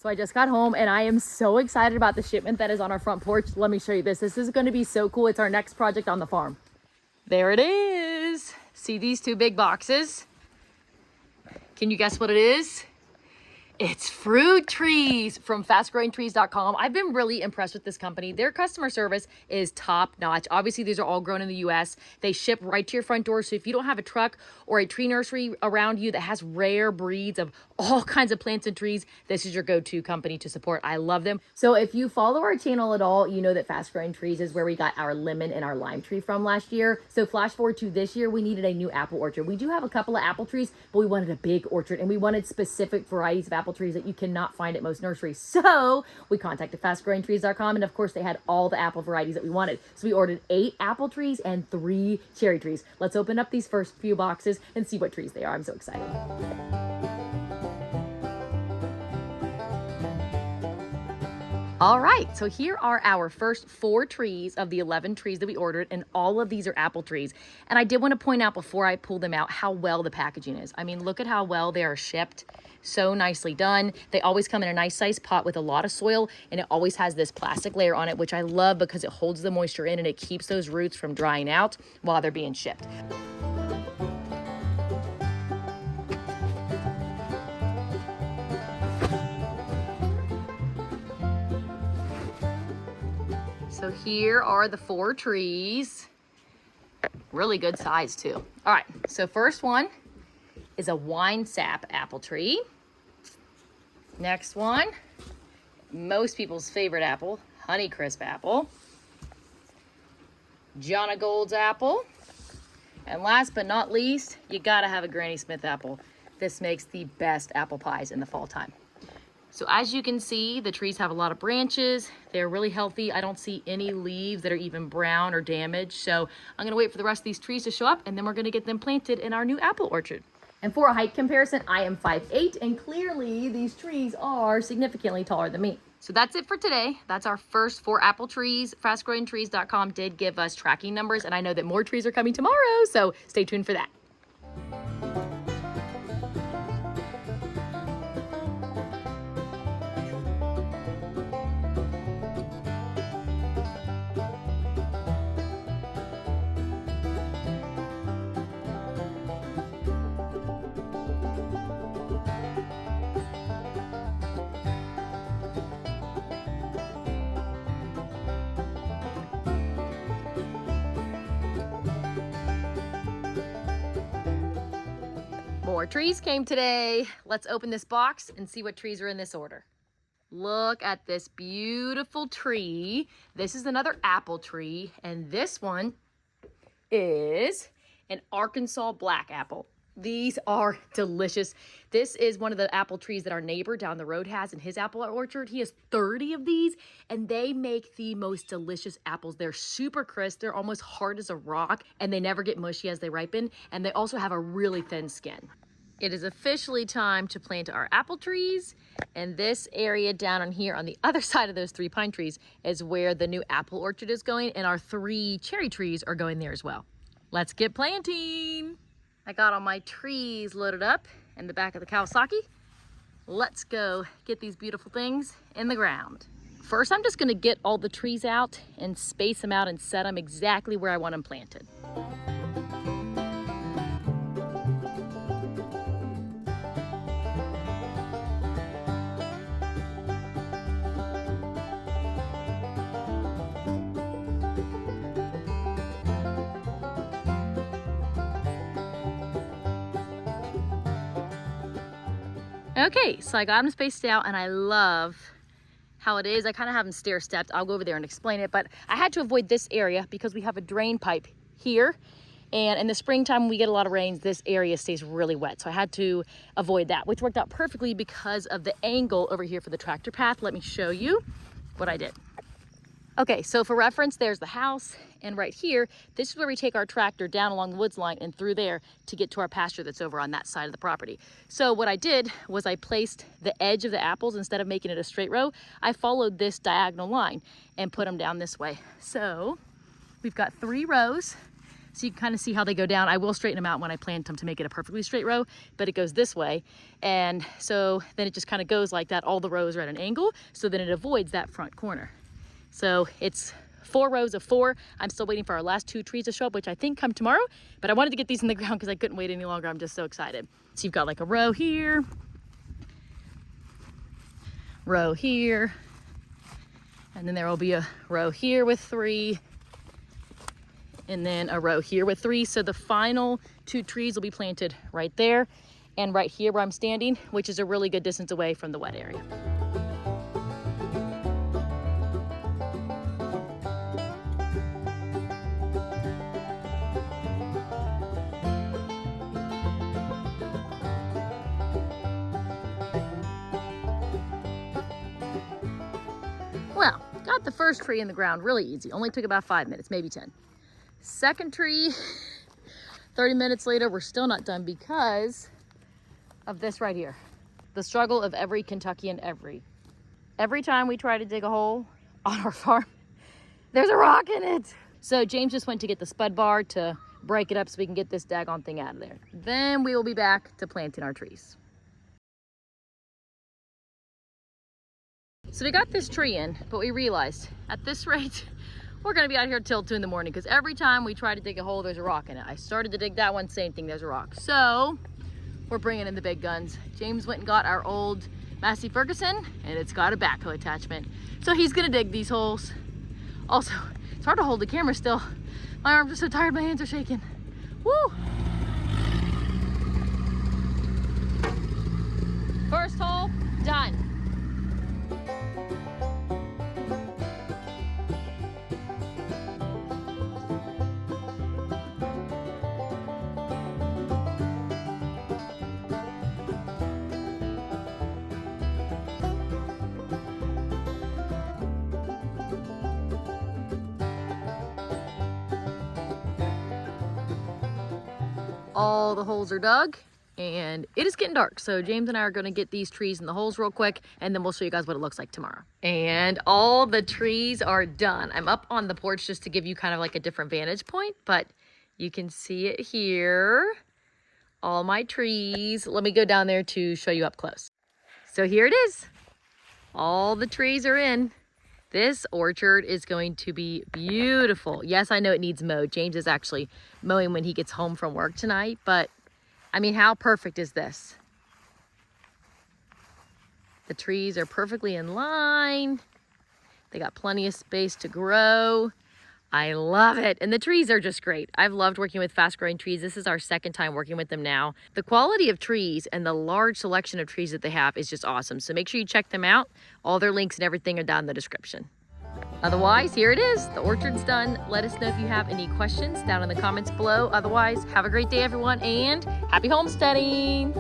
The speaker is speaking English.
So I just got home and I am so excited about the shipment that is on our front porch. Let me show you this. This is going to be so cool. It's our next project on the farm. There it is. See these two big boxes? Can you guess what it is? It's fruit trees from fastgrowingtrees.com. I've been really impressed with this company. Their customer service is top notch. Obviously, these are all grown in the US. They ship right to your front door. So if you don't have a truck or a tree nursery around you that has rare breeds of all kinds of plants and trees, this is your go-to company to support. I love them. So if you follow our channel at all, you know that Fast Growing Trees is where we got our lemon and our lime tree from last year. So flash forward to this year, we needed a new apple orchard. We do have a couple of apple trees, but we wanted a big orchard and we wanted specific varieties of apple trees that you cannot find at most nurseries. So we contacted fastgrowingtrees.com, and of course they had all the apple varieties that we wanted. So we ordered 8 apple trees and 3 cherry trees. Let's open up these first few boxes and see what trees they are. I'm so excited. All right, so here are our first 4 trees of the 11 trees that we ordered, and all of these are apple trees. And I did want to point out before I pull them out how well the packaging is. I mean, look at how well they are shipped. So nicely done. They always come in a nice size pot with a lot of soil, and it always has this plastic layer on it, which I love because it holds the moisture in and it keeps those roots from drying out while they're being shipped. So here are the 4 trees. Really good size too. All right, so first one is a wine sap apple tree. Next one, most people's favorite apple, Honeycrisp apple. Jonna Gold's apple. And last but not least, you gotta have a Granny Smith apple. This makes the best apple pies in the fall time. So as you can see, the trees have a lot of branches. They're really healthy. I don't see any leaves that are even brown or damaged. So I'm gonna wait for the rest of these trees to show up, and then we're gonna get them planted in our new apple orchard. And for a height comparison, I am 5'8", and clearly these trees are significantly taller than me. So that's it for today. That's our first 4 apple trees. Fastgrowingtrees.com did give us tracking numbers, and I know that more trees are coming tomorrow, so stay tuned for that. More trees came today. Let's open this box and see what trees are in this order. Look at this beautiful tree. This is another apple tree, and this one is an Arkansas black apple. These are delicious. This is one of the apple trees that our neighbor down the road has in his apple orchard. He has 30 of these, and they make the most delicious apples. They're super crisp. They're almost hard as a rock, and they never get mushy as they ripen, and they also have a really thin skin. It is officially time to plant our apple trees, and this area down on here on the other side of those 3 pine trees is where the new apple orchard is going, and our 3 cherry trees are going there as well. Let's get planting. I got all my trees loaded up in the back of the Kawasaki. Let's go get these beautiful things in the ground. First, I'm just gonna get all the trees out and space them out and set them exactly where I want them planted. Okay, so I got them spaced out, and I love how it is. I kind of have them stair-stepped. I'll go over there and explain it, but I had to avoid this area because we have a drain pipe here, and in the springtime when we get a lot of rains, this area stays really wet, so I had to avoid that, which worked out perfectly because of the angle over here for the tractor path. Let me show you what I did. Okay, so for reference, there's the house, and right here, this is where we take our tractor down along the woods line and through there to get to our pasture that's over on that side of the property. So what I did was I placed the edge of the apples, instead of making it a straight row, I followed this diagonal line and put them down this way. So we've got 3 rows. so you can kind of see how they go down. I will straighten them out when I plant them to make it a perfectly straight row, but it goes this way. And so then it just kind of goes like that. All the rows are at an angle, so then it avoids that front corner. So it's 4 rows of 4. I'm still waiting for our last 2 trees to show up, which I think come tomorrow, but I wanted to get these in the ground because I couldn't wait any longer. I'm just so excited. So you've got like a row here, and then there will be a row here with 3, and then a row here with 3. So the final 2 trees will be planted right there and right here where I'm standing, which is a really good distance away from the wet area. Well, got the first tree in the ground really easy. Only took about 5 minutes, maybe 10. Second tree, 30 minutes later, we're still not done because of this right here. The struggle of every Kentuckian every time we try to dig a hole on our farm, there's a rock in it. So James just went to get the spud bar to break it up so we can get this daggone thing out of there. Then we will be back to planting our trees. So we got this tree in, but we realized at this rate, we're gonna be out here till 2 in the morning because every time we try to dig a hole, there's a rock in it. I started to dig that one, same thing, there's a rock. So we're bringing in the big guns. James went and got our old Massey Ferguson, and it's got a backhoe attachment. So he's gonna dig these holes. Also, it's hard to hold the camera still. My arms are so tired, my hands are shaking. Woo! First hole, done. All the holes are dug and it is getting dark. So James and I are going to get these trees in the holes real quick and then we'll show you guys what it looks like tomorrow. And all the trees are done. I'm up on the porch just to give you kind of like a different vantage point, but you can see it here. All my trees. Let me go down there to show you up close. So here it is. All the trees are in. This orchard is going to be beautiful. Yes, I know it needs mowed. James is actually mowing when he gets home from work tonight, but I mean, how perfect is this? The trees are perfectly in line. They got plenty of space to grow. I love it. And the trees are just great. I've loved working with Fast Growing Trees. This is our 2nd time working with them now. The quality of trees and the large selection of trees that they have is just awesome. So make sure you check them out. All their links and everything are down in the description. Otherwise, here it is. The orchard's done. Let us know if you have any questions down in the comments below. Otherwise, have a great day, everyone, and happy homesteading.